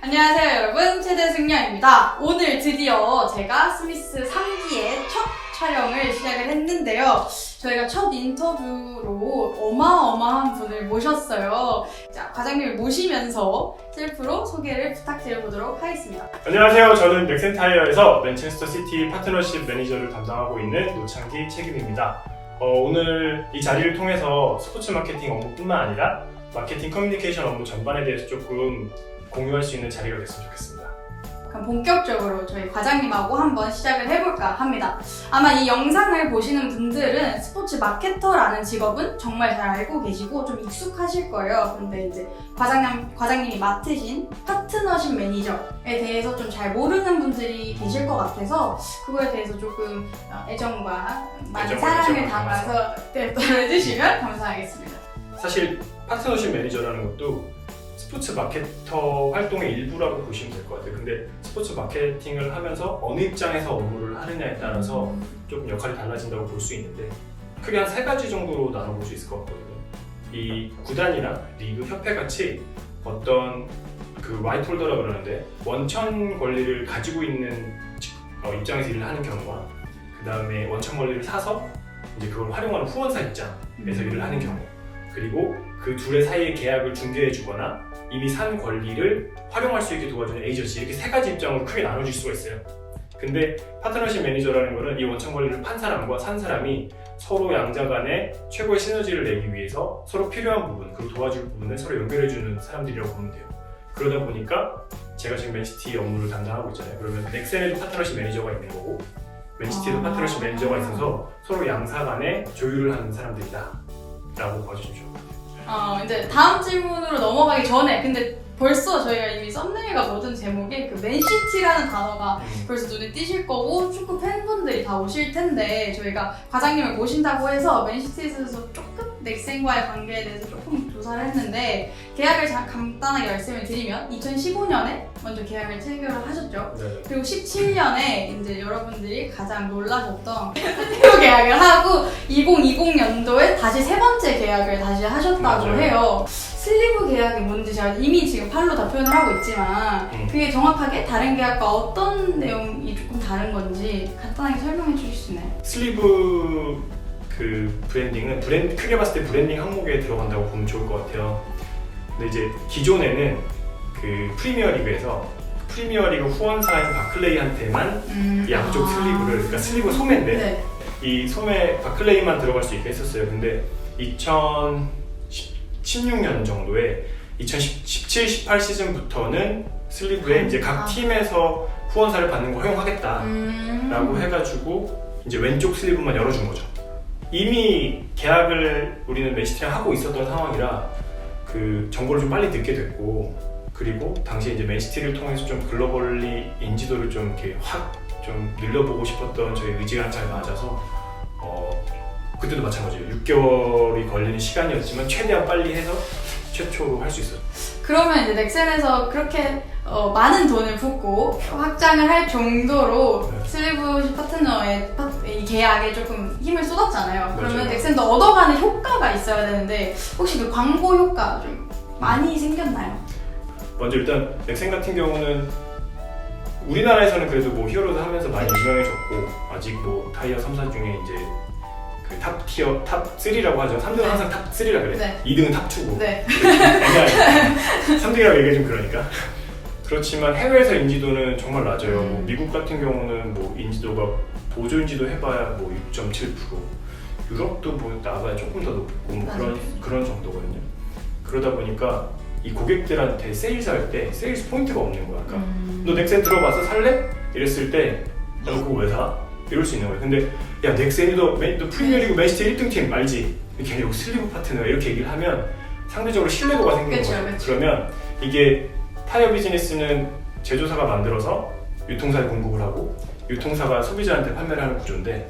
안녕하세요 여러분, 최대승려입니다. 오늘 드디어 제가 스미스 3기의 첫 촬영을 시작을 했는데요. 저희가 첫 인터뷰로 어마어마한 분을 모셨어요. 자, 과장님을 모시면서 셀프로 소개를 부탁드려보도록 하겠습니다. 안녕하세요. 저는 넥센타이어에서 맨체스터 시티 파트너십 매니저를 담당하고 있는 노창기 책임입니다. 오늘 이 자리를 통해서 스포츠 마케팅 업무뿐만 아니라 마케팅 커뮤니케이션 업무 전반에 대해서 조금 공유할 수 있는 자리가 됐으면 좋겠습니다. 그럼 본격적으로 저희 과장님하고 한번 시작을 해볼까 합니다. 아마 이 영상을 보시는 분들은 스포츠 마케터라는 직업은 정말 잘 알고 계시고 좀 익숙하실 거예요. 근데 이제 과장님이 맡으신 파트너십 매니저에 대해서 좀 잘 모르는 분들이 계실 것 같아서 그거에 대해서 조금 애정과 많은 사랑을 담아서 해주시면 감사하겠습니다. 사실 파트너십 매니저라는 것도 스포츠 마케터 활동의 일부라고 보시면 될 것 같아요. 근데 스포츠 마케팅을 하면서 어느 입장에서 업무를 하느냐에 따라서 조금 역할이 달라진다고 볼 수 있는데 크게 한 3가지 정도로 나눠볼 수 있을 것 같거든요. 이 구단이나 리그, 협회같이 어떤 그 화이트홀더라 그러는데 원천 권리를 가지고 있는 입장에서 일을 하는 경우와 그 다음에 원천 권리를 사서 이제 그걸 활용하는 후원사 입장에서 일을 하는 경우, 그리고 그 둘의 사이의 계약을 중개해 주거나 이미 산 권리를 활용할 수 있게 도와주는 에이전시, 이렇게 3가지 입장으로 크게 나눠질 수가 있어요. 근데 파트너십 매니저라는 거는 이 원천 권리를 판 사람과 산 사람이 서로 양자 간에 최고의 시너지를 내기 위해서 서로 필요한 부분, 그리고 도와줄 부분을 서로 연결해 주는 사람들이라고 보면 돼요. 그러다 보니까 제가 지금 맨시티 업무를 담당하고 있잖아요. 그러면 넥센에도 파트너십 매니저가 있는 거고 맨시티에도 파트너십 매니저가 있어서 서로 양사 간에 조율을 하는 사람들이다 라고 봐주시면 좋을 것 같아요. 이제 다음 질문으로 넘어가기 전에 근데 벌써 저희가 이미 썸네일과 모든 제목에 그 맨시티라는 단어가 벌써 눈에 띄실 거고 축구 팬분들이 다 오실 텐데 저희가 과장님을 모신다고 해서 맨시티에서 조금 넥센과의 관계에 대해서 조금 조사를 했는데 계약을 간단하게 말씀을 드리면 2015년에 먼저 계약을 체결을 하셨죠. 네. 그리고 17년에 이제 여러분들이 가장 놀라셨던 스티브 계약을 하고 2020년도에 다시 3번째 계약을 다시 하셨다고 맞아요. 해요. 슬리브 계약이 뭔지 제가 이미 지금 팔로 다 표현을 하고 있지만 그게 정확하게 다른 계약과 어떤 내용이 조금 다른 건지 간단하게 설명해 주실 수 있나요? 슬리브 그 브랜딩은 크게 봤을 때 브랜딩 항목에 들어간다고 보면 좋을 것 같아요. 근데 이제 기존에는 그 프리미어리그에서 프리미어리그 후원사인 바클레이한테만 이 양쪽 슬리브를, 그러니까 슬리브 소매인데 네. 이 소매 바클레이만 들어갈 수 있게 했었어요. 근데 2016년 정도에 2017, 18 시즌부터는 슬리브에 이제 각 팀에서 후원사를 받는 거 허용하겠다라고 해가지고 이제 왼쪽 슬리브만 열어준 거죠. 이미 계약을 우리는 맨시티랑 하고 있었던 상황이라 그 정보를 좀 빨리 듣게 됐고, 그리고 당시에 이제 맨시티를 통해서 좀 글로벌리 인지도를 좀 이렇게 확 좀 늘려보고 싶었던 저희 의지가 잘 맞아서 그때도 마찬가지예요. 6개월이 걸리는 시간이었지만 최대한 빨리 해서 최초로 할 수 있었죠. 그러면 이제 넥센에서 그렇게 많은 돈을 붓고 확장을 할 정도로 네. 슬리브 파트너의 이 계약에 조금 힘을 쏟았잖아요. 그러면 맞아요. 넥센도 얻어가는 효과가 있어야 되는데 혹시 그 광고 효과 좀 많이 생겼나요? 먼저 일단 넥센 같은 경우는 우리나라에서는 그래도 뭐 히어로즈 하면서 많이 유명해졌고 아직 뭐 타이어 3사 중에 이제 그 탑 티어, 탑 3라고 하죠. 3등은 항상 탑 3라 그래. 네. 2등은 탑 2고. 네. 3등이라고 얘기해 좀 그러니까. 그렇지만 해외에서 인지도는 정말 낮아요. 뭐 미국 같은 경우는 뭐 인지도가 보조 인지도 해봐야 뭐 6.7%, 유럽도 뭐 나가야 조금 더 높고 뭐 그런 정도거든요. 그러다 보니까 이 고객들한테 세일즈 할 때 세일즈 포인트가 없는 거야. 그러니까 너 넥센 들어봐서 살래? 이랬을 때 너 그거 왜 사? 이럴 수 있는 거예요. 근데 야 넥센이 너 프리미어리그 맨시티 1등 팀 알지? 걔네 여기 슬리브 파트너 이렇게 얘기를 하면 상대적으로 신뢰도가 생기는 거예요. 그쵸. 그러면 이게 타이어 비즈니스는 제조사가 만들어서 유통사에 공급을 하고 유통사가 소비자한테 판매를 하는 구조인데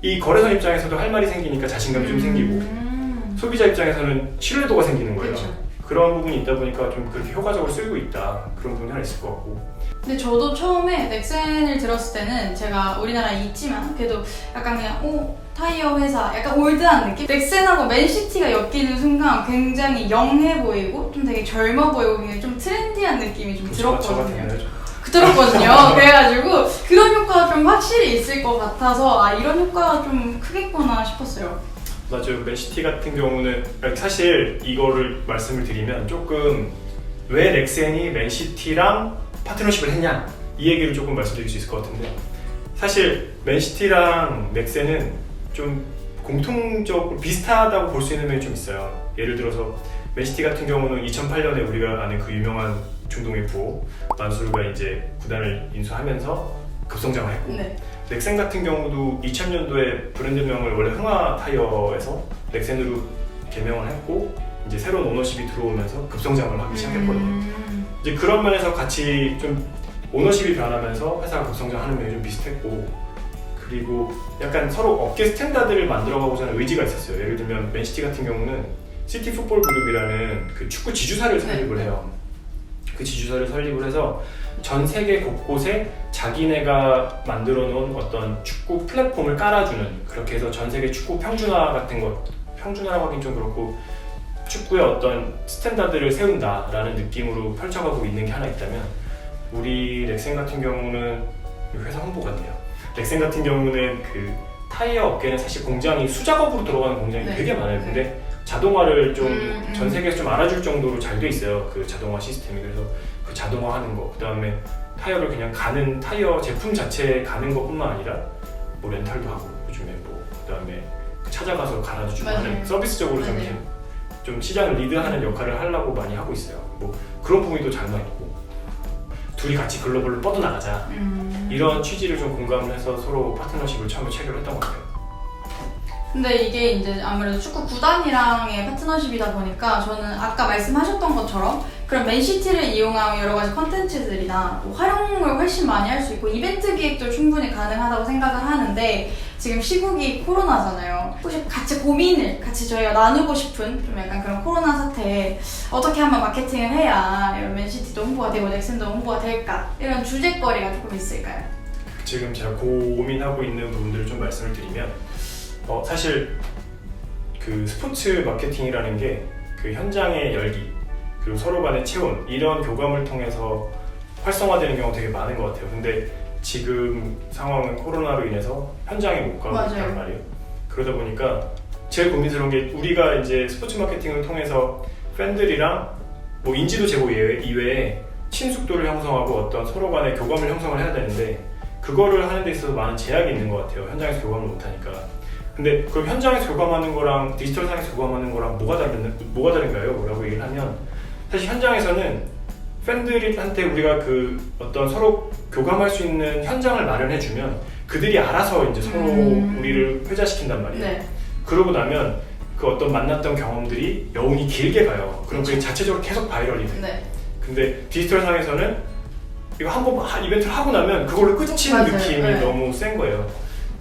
이 거래선 입장에서도 할 말이 생기니까 자신감이 좀 생기고 소비자 입장에서는 신뢰도가 생기는 거예요. 그쵸. 그런 부분이 있다 보니까 좀 그렇게 효과적으로 쓰이고 있다 그런 부분이 하나 있을 것 같고. 근데 저도 처음에 넥센을 들었을 때는 제가 우리나라에 있지만 그래도 약간 그냥 타이어 회사 약간 올드한 느낌? 넥센하고 맨시티가 엮이는 순간 굉장히 영해 보이고 좀 되게 젊어 보이고 굉장히 좀 트렌디한 느낌이 좀 들었거든요. 들었거든요. 그래가지고 그런 효과가 좀 확실히 있을 것 같아서 이런 효과가 좀 크겠구나 싶었어요. 맞아요. 맨시티 같은 경우는 사실 이거를 말씀을 드리면 조금 왜 넥센이 맨시티랑 파트너십을 했냐 이 얘기를 조금 말씀드릴 수 있을 것 같은데, 사실 맨시티랑 넥센은 좀 공통적으로 비슷하다고 볼 수 있는 면이 좀 있어요. 예를 들어서 맨시티 같은 경우는 2008년에 우리가 아는 그 유명한 중동의 부호 만수르가 이제 구단을 인수하면서 급성장을 했고, 네. 넥센 같은 경우도 2000년도에 브랜드명을 원래 흥화 타이어에서 넥센으로 개명을 했고 이제 새로운 오너십이 들어오면서 급성장을 하기 시작했거든요. 이제 그런 면에서 같이 좀 오너십이 변하면서 회사가 급성장하는 면이 좀 비슷했고, 그리고 약간 서로 업계 스탠다드를 만들어가고자 하는 의지가 있었어요. 예를 들면 맨시티 같은 경우는 시티 풋볼 그룹이라는 그 축구 지주사를 설립을 해요. 그 지주사를 설립을 해서 전 세계 곳곳에 자기네가 만들어 놓은 어떤 축구 플랫폼을 깔아주는, 그렇게 해서 전 세계 축구 평준화 같은 것, 평준화라고 하긴 좀 그렇고 축구의 어떤 스탠다드를 세운다라는 느낌으로 펼쳐가고 있는 게 하나 있다면, 우리 넥센 같은 경우는 회사 홍보 같네요. 넥센 같은 경우는 그 타이어 업계는 사실 공장이 수작업으로 들어가는 공장이 되게 많아요. 근데 자동화를 좀 전 세계에서 좀 알아줄 정도로 잘 돼 있어요. 그 자동화 시스템이. 그래서 그 자동화하는 거, 그 다음에 타이어를 그냥 가는 타이어 제품 자체에 가는 것뿐만 아니라 뭐 렌탈도 하고 요즘에 뭐 그 다음에 찾아가서 갈아주고 하는 서비스적으로 좀 시장을 리드하는 역할을 하려고 많이 하고 있어요. 뭐 그런 부분이 또 잘 나있고, 둘이 같이 글로벌로 뻗어나가자 이런 취지를 좀 공감을 해서 서로 파트너십을 처음에 체결했던 것 같아요. 근데 이게 이제 아무래도 축구 구단이랑의 파트너십이다 보니까 저는 아까 말씀하셨던 것처럼 그런 맨시티를 이용한 여러 가지 컨텐츠들이나 뭐 활용을 훨씬 많이 할 수 있고 이벤트 기획도 충분히 가능하다고 생각을 하는데, 지금 시국이 코로나잖아요. 혹시 같이 고민을 같이 저희가 나누고 싶은 좀 약간 그런 코로나 사태에 어떻게 하면 마케팅을 해야 이런 맨시티도 홍보가 되고 넥센도 홍보가 될까, 이런 주제거리가 조금 있을까요? 지금 제가 고민하고 있는 부분들을 좀 말씀을 드리면, 사실 그 스포츠 마케팅이라는 게 그 현장의 열기 그리고 서로 간의 체온, 이런 교감을 통해서 활성화되는 경우가 되게 많은 것 같아요. 근데 지금 상황은 코로나로 인해서 현장에 못 가고 있단 말이에요. 그러다 보니까 제일 고민스러운 게, 우리가 이제 스포츠 마케팅을 통해서 팬들이랑 뭐 인지도 제고 이외에 친숙도를 형성하고 어떤 서로 간의 교감을 형성을 해야 되는데, 그거를 하는 데 있어서 많은 제약이 있는 것 같아요. 현장에서 교감을 못 하니까. 근데 그럼 현장에서 교감하는 거랑 디지털상에서 교감하는 거랑 뭐가 다른가요? 라고 얘기를 하면, 사실 현장에서는 팬들한테 우리가 그 어떤 서로 교감할 수 있는 현장을 마련해주면 그들이 알아서 이제 서로 우리를 회자시킨단 말이에요. 네. 그러고 나면 그 어떤 만났던 경험들이 여운이 길게 가요. 그럼 그게 자체적으로 계속 바이럴이 돼요. 네. 근데 디지털상에서는 이거 한번 이벤트를 하고 나면 그걸로 끝인 느낌이 너무 센 거예요.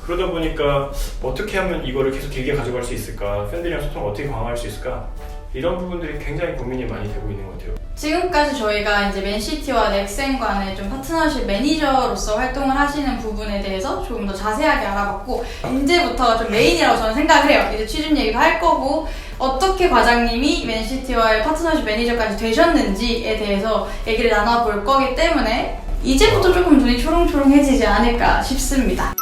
그러다 보니까 어떻게 하면 이거를 계속 길게 가져갈 수 있을까, 팬들이랑 소통을 어떻게 강화할 수 있을까, 이런 부분들이 굉장히 고민이 많이 되고 있는 것 같아요. 지금까지 저희가 이제 맨시티와 넥센 간의 좀 파트너십 매니저로서 활동을 하시는 부분에 대해서 조금 더 자세하게 알아봤고, 이제부터가 좀 메인이라고 저는 생각을 해요. 이제 취준 얘기도 할 거고, 어떻게 과장님이 맨시티와의 파트너십 매니저까지 되셨는지에 대해서 얘기를 나눠볼 거기 때문에 이제부터 조금 눈이 초롱초롱해지지 않을까 싶습니다.